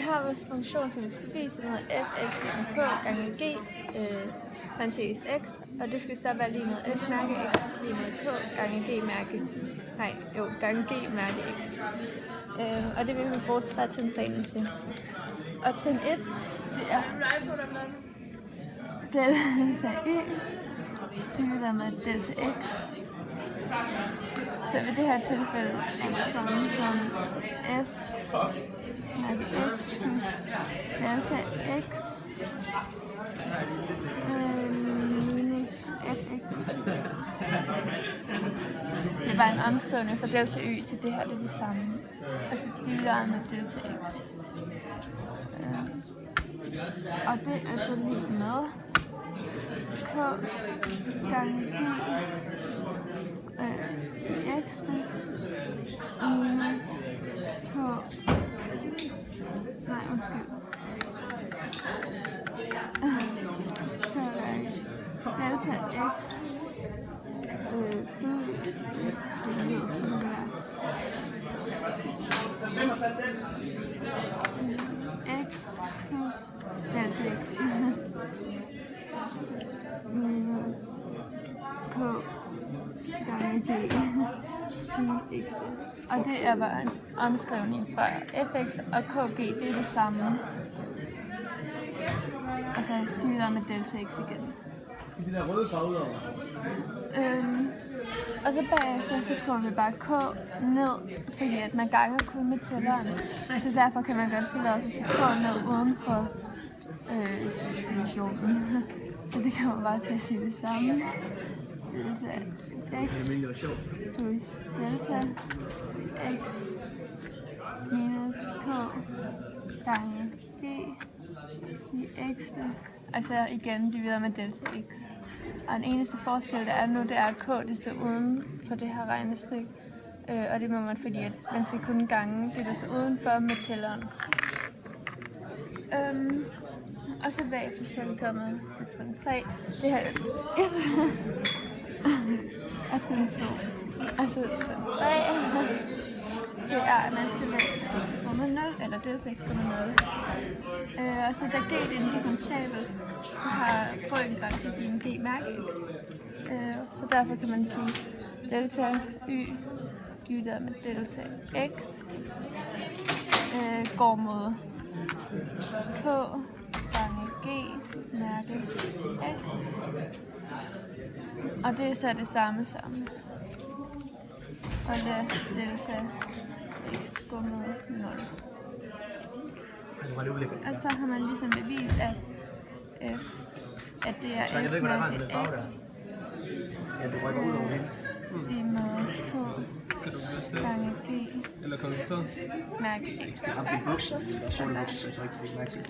har vores funktion, som vi skal vise, som hedder fx k gange g, parentes x, og det skal så være lige med f mærke x lige med k gange g mærke, gange g mærke x. Og det vil vi bruge trinplanen til. Og trin 1, det er delta y divideret med delta x. Så ved det her tilfælde er det samme som f mærke x plus delta x minus fx. Det er bare en omskrivning fra delta y til det her, det er det samme. Altså divideret med delta x. Og det er så lige med k gange g i x minus k, k gange delta x plus det lyder sådan der x plus delta x minus k gange g i x. Og det er bare en omskrivning fra fx og kg, det er det samme. Altså divideret med delta x igen. De der røde farver udover. Og så bagefter så skriver vi bare k ned, fordi at man ganger kun med tælleren. Så derfor kan man godt tillade sig at sætte k ned uden for divisionen. Så det kan man bare til at sige det samme. Delta x plus delta x minus k gange g i x. Og så igen divideret med delta x. Og den eneste forskel, der er nu, det er, at k det står uden for det her regnestykke. Og det må man, fordi at man skal kunne gange det, der står udenfor med tælleren. Og så bagefter så er vi kommet til trin 3. Det her er trin 1. Og trin 2. Altså trin 3. Det er, at man skal lægge x under 0, eller delta x under 0. Og så da g det er en differentiabel, så har brøkgrænse din g mærke x. Så derfor kan man sige delta y divideret med delta x går mod k gange g mærke x. Og det er så det samme som og lad delta x gå mod 0. Og så har man ligesom bevist, at det er f mærke x lige med k gange g mærke x. Jeg har haft en bukser, så det bukser, så jeg ikke kan mærke til.